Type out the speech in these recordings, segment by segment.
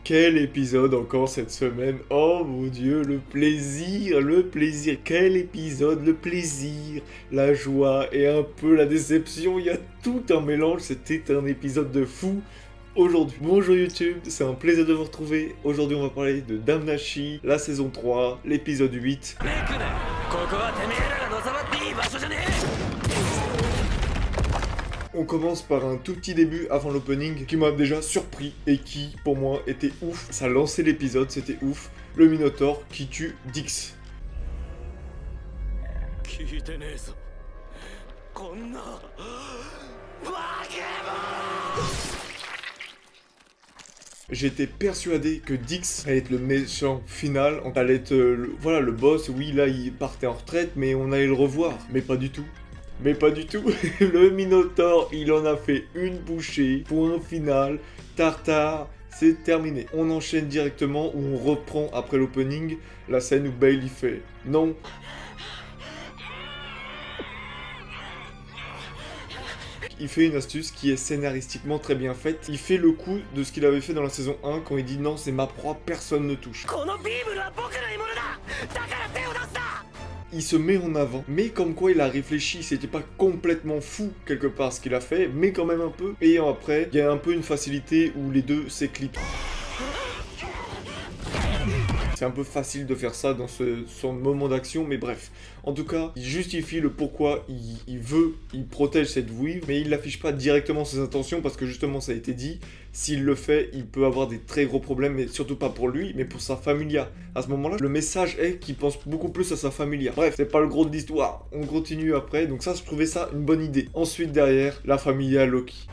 Quel épisode encore cette semaine. Oh mon dieu, le plaisir, quel épisode, le plaisir, la joie et un peu la déception, il y a tout un mélange, c'était un épisode de fou. Aujourd'hui, bonjour YouTube, c'est un plaisir de vous retrouver. Aujourd'hui on va parler de Damnashi, la saison 3, l'épisode 8. On commence par un tout petit début avant l'opening qui m'a déjà surpris et qui, pour moi, était ouf. Ça lançait l'épisode, c'était ouf. Le Minotaur qui tue Dix. J'étais persuadé que Dix allait être le méchant final, allait être voilà, le boss. Oui, là, il partait en retraite, mais on allait le revoir. Mais pas du tout. Mais pas du tout. Le Minotaur, il en a fait une bouchée. Point final. Tartare, c'est terminé. On enchaîne directement où on reprend après l'opening la scène où Bale il fait non. Il fait une astuce qui est scénaristiquement très bien faite. Il fait le coup de ce qu'il avait fait dans la saison 1 quand il dit non, c'est ma proie, personne ne touche. Il se met en avant, mais comme quoi il a réfléchi, c'était pas complètement fou quelque part ce qu'il a fait, mais quand même un peu. Et après, il y a un peu une facilité où les deux s'éclipsent. C'est un peu facile de faire ça dans son moment d'action, mais bref. En tout cas, il justifie le pourquoi il protège cette Weave, mais il n'affiche pas directement ses intentions, parce que justement, ça a été dit, s'il le fait, il peut avoir des très gros problèmes, mais surtout pas pour lui, mais pour sa familia. À ce moment-là, le message est qu'il pense beaucoup plus à sa familia. Bref, c'est pas le gros de l'histoire. On continue après, donc ça, je trouvais ça une bonne idée. Ensuite, derrière, la familia Loki.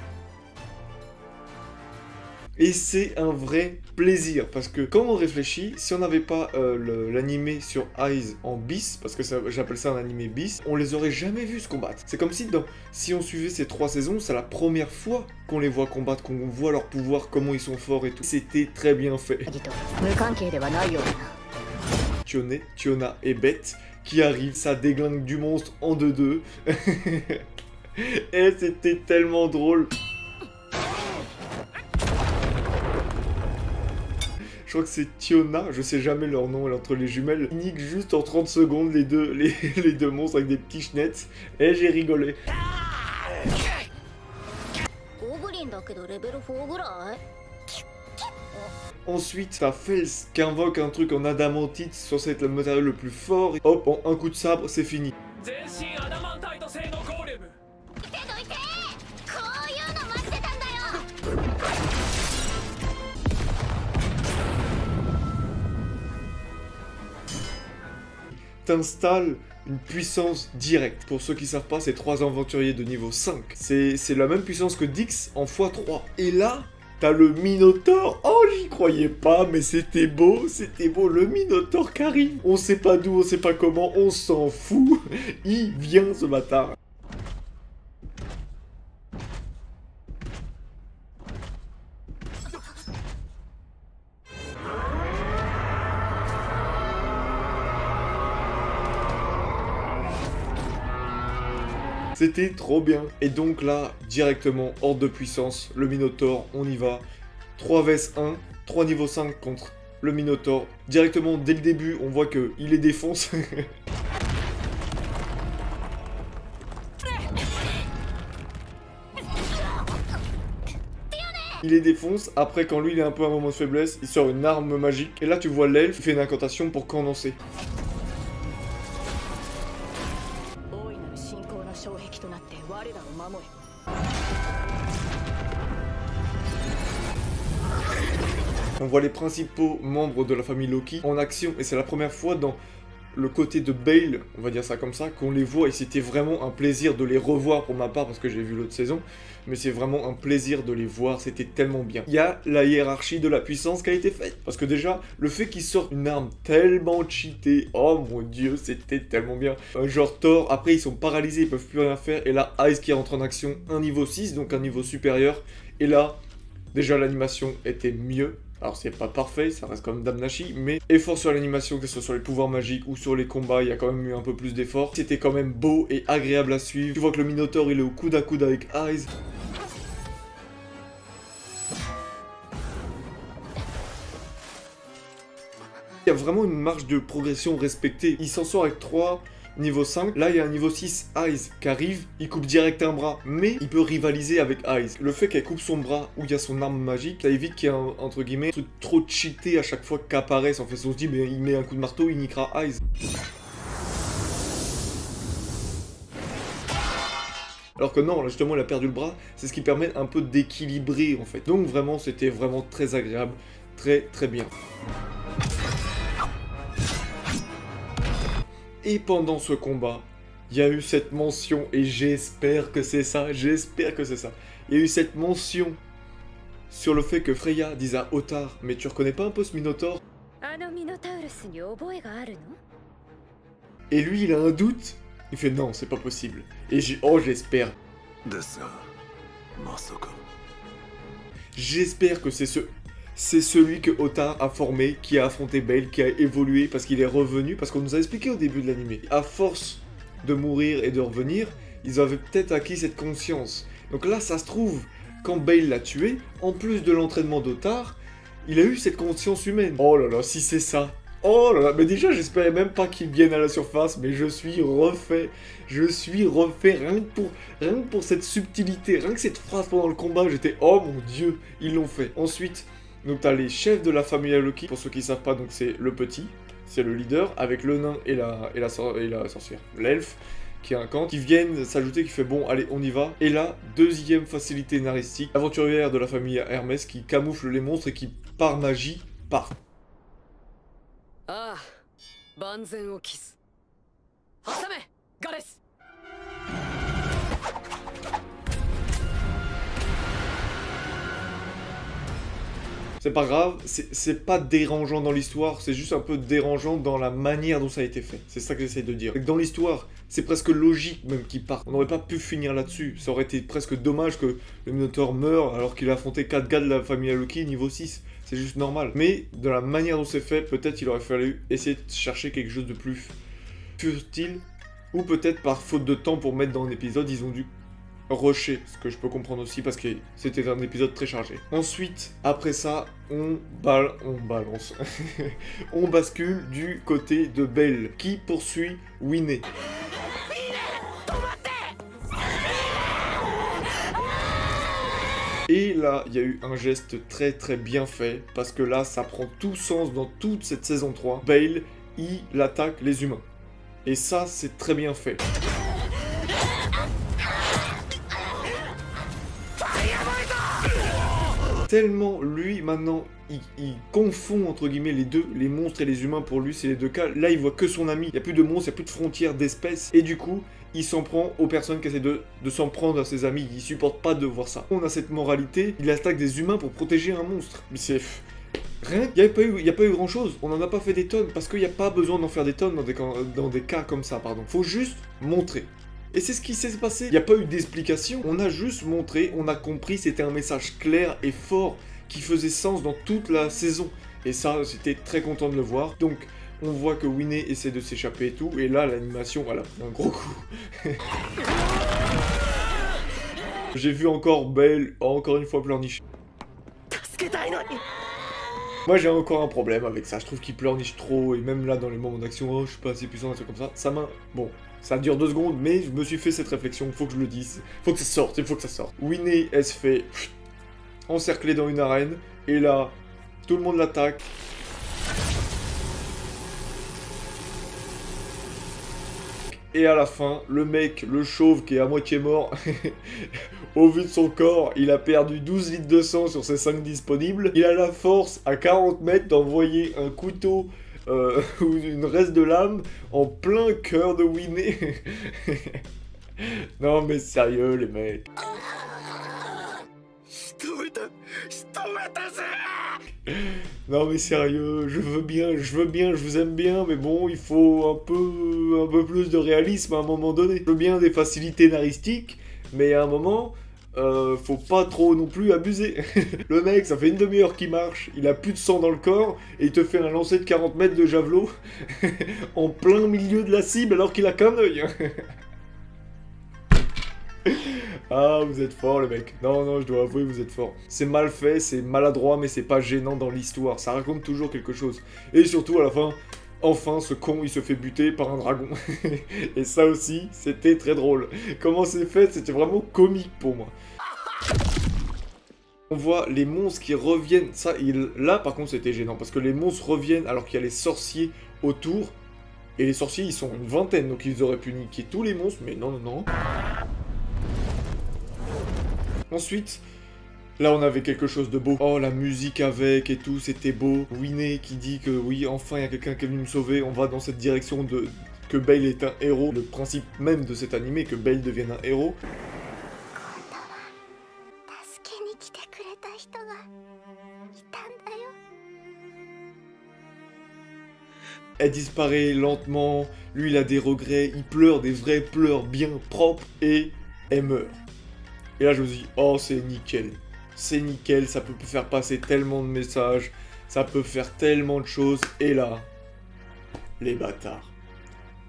Et c'est un vrai plaisir, parce que quand on réfléchit, si on n'avait pas l'animé sur Eyes en bis, parce que j'appelle ça un animé bis, on les aurait jamais vus se combattre. C'est comme si on suivait ces 3 saisons, c'est la première fois qu'on les voit combattre, qu'on voit leur pouvoir, comment ils sont forts et tout. C'était très bien fait. Tiona et Beth qui arrivent, ça déglingue du monstre en 2-2. Et c'était tellement drôle. Je crois que c'est Tiona, je sais jamais leur nom, elle est entre les jumelles. Ils niquent juste en 30 secondes les deux monstres avec des petits schnettes. Et j'ai rigolé. Ensuite, t'as Fels qui invoque un truc en adamantite, censé être le matériau le plus fort. Hop, en un coup de sabre, c'est fini. T'installes une puissance directe. Pour ceux qui savent pas, c'est 3 aventuriers de niveau 5. C'est la même puissance que Dix en x3. Et là, t'as le Minotaur. Oh, j'y croyais pas, mais c'était beau, le Minotaur qui arrive. On sait pas d'où, on sait pas comment, on s'en fout. Il vient ce bâtard. C'était trop bien. Et donc là, directement, horde de puissance, le Minotaur, on y va. 3 vs 1, 3 niveau 5 contre le Minotaur. Directement, dès le début, on voit qu'il les défonce. Il les défonce, après quand lui il est un peu à un moment de faiblesse, il sort une arme magique. Et là tu vois l'elfe, il fait une incantation pour condenser. On voit les principaux membres de la famille Loki en action, et c'est la première fois dans le côté de Bale, on va dire ça comme ça, qu'on les voit, et c'était vraiment un plaisir de les revoir pour ma part, parce que j'ai vu l'autre saison, mais c'est vraiment un plaisir de les voir, c'était tellement bien. Il y a la hiérarchie de la puissance qui a été faite, parce que déjà, le fait qu'ils sortent une arme tellement cheatée, oh mon dieu, c'était tellement bien. Genre Thor, après ils sont paralysés, ils peuvent plus rien faire, et là, Ice qui rentre en action, un niveau 6, donc un niveau supérieur, et là, déjà l'animation était mieux. Alors c'est pas parfait, ça reste quand même Damnashi, mais effort sur l'animation, que ce soit sur les pouvoirs magiques ou sur les combats, il y a quand même eu un peu plus d'effort. C'était quand même beau et agréable à suivre. Tu vois que le Minotaur il est au coude à coude avec Eyes. Il y a vraiment une marge de progression respectée. Il s'en sort avec 3 niveau 5. Là, il y a un niveau 6, Eyes, qui arrive. Il coupe direct un bras, mais il peut rivaliser avec Eyes. Le fait qu'elle coupe son bras où il y a son arme magique, ça évite qu'il y ait un, entre guillemets, un truc trop cheaté à chaque fois qu'apparaisse. En fait, on se dit, mais il met un coup de marteau, il niquera Eyes. Alors que non, là justement, il a perdu le bras. C'est ce qui permet un peu d'équilibrer, en fait. Donc vraiment, c'était vraiment très agréable. Très, très bien. Et pendant ce combat, il y a eu cette mention, et j'espère que c'est ça, j'espère que c'est ça. Il y a eu cette mention sur le fait que Freya dise à Ottar, mais tu reconnais pas un peu ce Minotaure? Et lui, il a un doute. Il fait non, c'est pas possible. Et oh, j'espère. J'espère que c'est celui que Ottar a formé, qui a affronté Bale, qui a évolué parce qu'il est revenu, parce qu'on nous a expliqué au début de l'anime. À force de mourir et de revenir, ils avaient peut-être acquis cette conscience. Donc là, ça se trouve, quand Bale l'a tué, en plus de l'entraînement d'Ottar, il a eu cette conscience humaine. Oh là là, si c'est ça. Oh là là, mais déjà, j'espérais même pas qu'il vienne à la surface, mais je suis refait. Je suis refait rien que pour cette subtilité, rien que cette phrase pendant le combat, j'étais oh mon dieu, ils l'ont fait. Ensuite, donc t'as les chefs de la famille Loki, pour ceux qui savent pas, donc c'est le petit, c'est le leader, avec le nain et la sorcière, l'elfe, qui est un camp, qui viennent s'ajouter, qui fait bon, allez, on y va. Et là, deuxième facilité naristique, aventurière de la famille Hermès, qui camoufle les monstres et qui, par magie, part. Ah, Banzen o kiss. Hasame, Goddess. C'est pas grave, c'est pas dérangeant dans l'histoire, c'est juste un peu dérangeant dans la manière dont ça a été fait. C'est ça que j'essaie de dire. Dans l'histoire, c'est presque logique même qu'il parte. On n'aurait pas pu finir là-dessus. Ça aurait été presque dommage que le Minotaur meure alors qu'il a affronté 4 gars de la famille Loki niveau 6. C'est juste normal. Mais de la manière dont c'est fait, peut-être il aurait fallu essayer de chercher quelque chose de plus futile. Ou peut-être par faute de temps pour mettre dans un épisode, ils ont dû rusher, ce que je peux comprendre aussi parce que c'était un épisode très chargé. Ensuite, après ça, on balance. On bascule du côté de Bale, qui poursuit Winnie. Et là, il y a eu un geste très très bien fait, parce que là, ça prend tout sens dans toute cette saison 3. Bale, il attaque les humains. Et ça, c'est très bien fait. Tellement, lui, maintenant, il confond, entre guillemets, les deux, les monstres et les humains, pour lui, c'est les deux cas. Là, il voit que son ami. Il n'y a plus de monstres, il n'y a plus de frontières d'espèces. Et du coup, il s'en prend aux personnes qui essaient de s'en prendre à ses amis. Il supporte pas de voir ça. On a cette moralité, il attaque des humains pour protéger un monstre. Mais c'est... Rien, il n'y a pas eu grand chose. On n'en a pas fait des tonnes, parce qu'il n'y a pas besoin d'en faire des tonnes dans des cas comme ça, pardon. Faut juste montrer. Et c'est ce qui s'est passé. Il n'y a pas eu d'explication. On a juste montré, on a compris, c'était un message clair et fort qui faisait sens dans toute la saison. Et ça, j'étais très content de le voir. Donc, on voit que Winnie essaie de s'échapper et tout. Et là, l'animation, elle a pris un gros coup. J'ai vu encore Bale, encore une fois, pleurnicher. Moi, j'ai encore un problème avec ça. Je trouve qu'il pleurniche trop. Et même là, dans les moments d'action, oh, je suis pas assez puissant, un truc comme ça. Ça m'a... Bon... Ça dure 2 secondes, mais je me suis fait cette réflexion, faut que je le dise. Faut que ça sorte, il faut que ça sorte. Winnie, elle se fait encercler dans une arène, et là, tout le monde l'attaque. Et à la fin, le mec, le chauve qui est à moitié mort, au vu de son corps, il a perdu 12 litres de sang sur ses 5 disponibles. Il a la force, à 40 mètres, d'envoyer un couteau... ou une reste de lame en plein cœur de Winnie. Non mais sérieux les mecs. Non mais sérieux, je veux bien, je vous aime bien, mais bon, il faut un peu plus de réalisme à un moment donné. Je veux bien des facilités naristiques, mais à un moment... faut pas trop non plus abuser. Le mec, ça fait une demi-heure qu'il marche, il a plus de sang dans le corps, et il te fait un lancer de 40 mètres de javelot en plein milieu de la cible alors qu'il a qu'un œil. Ah, vous êtes fort, le mec. Non, non, je dois avouer, vous êtes fort. C'est mal fait, c'est maladroit, mais c'est pas gênant dans l'histoire. Ça raconte toujours quelque chose. Et surtout, à la fin, enfin, ce con, il se fait buter par un dragon. Et ça aussi, c'était très drôle. Comment c'est fait, c'était vraiment comique pour moi. On voit les monstres qui reviennent. Ça, là, par contre, c'était gênant. Parce que les monstres reviennent alors qu'il y a les sorciers autour. Et les sorciers, ils sont une vingtaine. Donc, ils auraient pu niquer tous les monstres. Mais non, non, non. Ensuite, là, on avait quelque chose de beau. Oh, la musique avec et tout, c'était beau. Winnie qui dit que oui, enfin, il y a quelqu'un qui est venu me sauver. On va dans cette direction de que Bale est un héros. Le principe même de cet animé, que Bale devienne un héros. Elle disparaît lentement, lui il a des regrets, il pleure des vrais pleurs bien propres et elle meurt. Et là je me dis, oh c'est nickel, ça peut faire passer tellement de messages, ça peut faire tellement de choses, et là, les bâtards.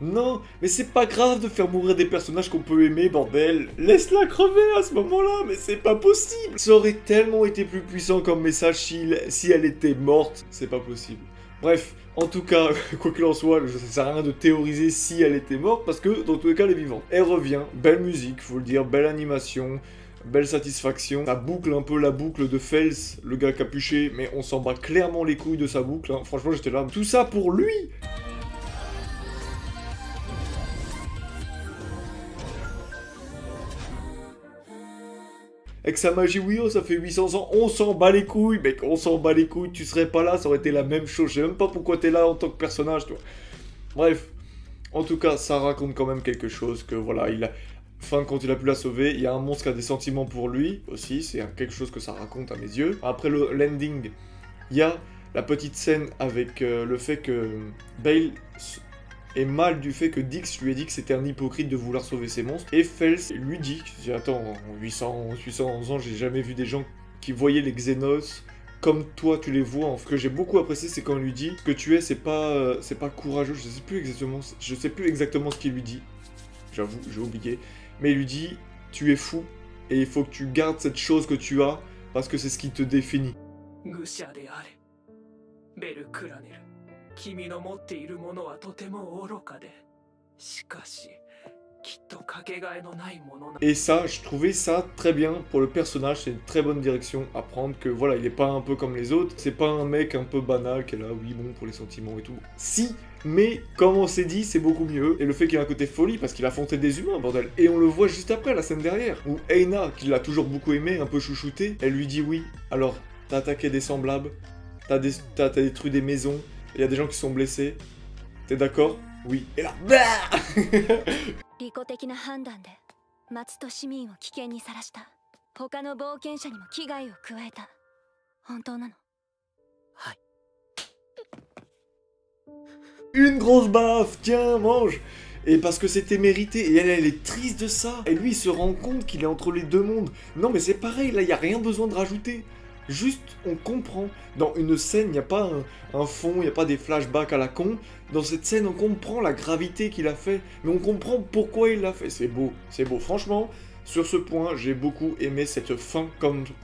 Non, mais c'est pas grave de faire mourir des personnages qu'on peut aimer, bordel. Laisse-la crever à ce moment-là, mais c'est pas possible. Ça aurait tellement été plus puissant comme message si elle était morte, c'est pas possible. Bref, en tout cas, quoi qu'il en soit, ça sert à rien de théoriser si elle était morte, parce que dans tous les cas, elle est vivante. Elle revient, belle musique, faut le dire, belle animation, belle satisfaction. Ça boucle un peu la boucle de Fels, le gars capuché, mais on s'en bat clairement les couilles de sa boucle, hein. Franchement, j'étais là. Tout ça pour lui! Avec sa magie, oui, oh, ça fait 800 ans, on s'en bat les couilles, mec, on s'en bat les couilles, tu serais pas là, ça aurait été la même chose, je sais même pas pourquoi t'es là en tant que personnage, toi. Bref, en tout cas, ça raconte quand même quelque chose, que voilà, quand il a pu la sauver, il y a un monstre qui a des sentiments pour lui, aussi, c'est quelque chose que ça raconte à mes yeux. Après le landing, il y a la petite scène avec le fait que Bale est mal du fait que Dix lui a dit que c'était un hypocrite de vouloir sauver ses monstres. Et Fels lui dit, attends, en 800 ans, j'ai jamais vu des gens qui voyaient les Xenos comme toi tu les vois. Ce que j'ai beaucoup apprécié, c'est quand il lui dit, ce que tu es, c'est pas courageux, je sais plus exactement ce qu'il lui dit. J'avoue, j'ai oublié. Mais il lui dit, tu es fou, et il faut que tu gardes cette chose que tu as, parce que c'est ce qui te définit. Et ça, je trouvais ça très bien pour le personnage, c'est une très bonne direction à prendre, que voilà, il est pas un peu comme les autres, c'est pas un mec un peu banal qui est là, oui bon, pour les sentiments et tout. Si, mais comme on s'est dit, c'est beaucoup mieux, et le fait qu'il ait un côté folie, parce qu'il a affronté des humains, bordel. Et on le voit juste après, la scène derrière, où Eina, qui l'a toujours beaucoup aimé, un peu chouchouté, elle lui dit oui, alors, t'as attaqué des semblables, t'as détruit des maisons, il y a des gens qui sont blessés, t'es d'accord? Oui. Et là, une grosse baffe, tiens, mange. Et parce que c'était mérité, et elle est triste de ça. Et lui, il se rend compte qu'il est entre les deux mondes. Non, mais c'est pareil, là, il n'y a rien besoin de rajouter. Juste, on comprend. Dans une scène, il n'y a pas un fond, il n'y a pas des flashbacks à la con. Dans cette scène, on comprend la gravité qu'il a fait, mais on comprend pourquoi il l'a fait. C'est beau, c'est beau. Franchement, sur ce point, j'ai beaucoup aimé cette fin,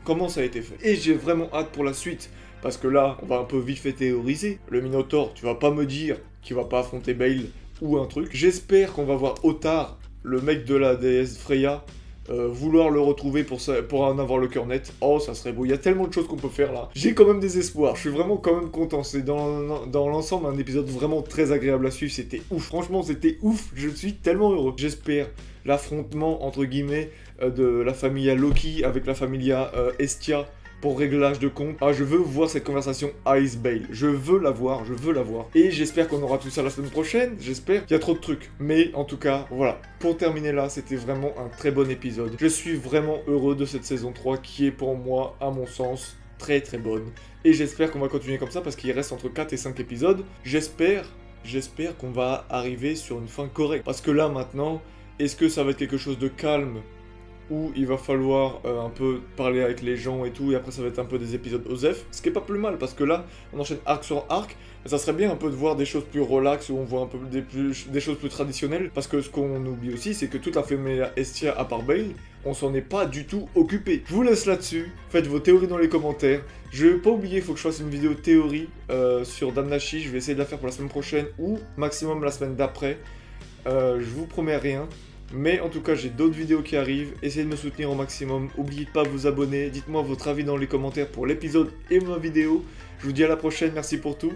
comment ça a été fait. Et j'ai vraiment hâte pour la suite, parce que là, on va un peu vite fait théoriser. Le Minotaure, tu vas pas me dire qu'il va pas affronter Bale ou un truc. J'espère qu'on va voir Ottar, le mec de la déesse Freya, vouloir le retrouver pour en avoir le cœur net. Oh, ça serait beau. Il y a tellement de choses qu'on peut faire là. J'ai quand même des espoirs. Je suis vraiment quand même content. C'est dans l'ensemble un épisode vraiment très agréable à suivre. C'était ouf. Franchement, c'était ouf. Je suis tellement heureux. J'espère l'affrontement, entre guillemets, de la famille Loki avec la famille Estia pour réglage de compte. Ah, je veux voir cette conversation Ice Bale. Je veux la voir, je veux la voir. Et j'espère qu'on aura tout ça la semaine prochaine, j'espère. Il y a trop de trucs. Mais en tout cas, voilà. Pour terminer là, c'était vraiment un très bon épisode. Je suis vraiment heureux de cette saison 3 qui est pour moi, à mon sens, très très bonne. Et j'espère qu'on va continuer comme ça parce qu'il reste entre 4 et 5 épisodes. J'espère qu'on va arriver sur une fin correcte. Parce que là, maintenant, est-ce que ça va être quelque chose de calme où il va falloir un peu parler avec les gens et tout, et après ça va être un peu des épisodes OSEF, ce qui est pas plus mal, parce que là, on enchaîne arc sur arc, mais ça serait bien un peu de voir des choses plus relax, où on voit un peu des choses plus traditionnelles, parce que ce qu'on oublie aussi, c'est que toute la famille Estia, à part Bale, on s'en est pas du tout occupé. Je vous laisse là-dessus, faites vos théories dans les commentaires. Je vais pas oublier, il faut que je fasse une vidéo théorie sur Damnashi, je vais essayer de la faire pour la semaine prochaine, ou maximum la semaine d'après. Je vous promets rien. Mais en tout cas, j'ai d'autres vidéos qui arrivent, essayez de me soutenir au maximum, n'oubliez pas de vous abonner, dites-moi votre avis dans les commentaires pour l'épisode et ma vidéo. Je vous dis à la prochaine, merci pour tout,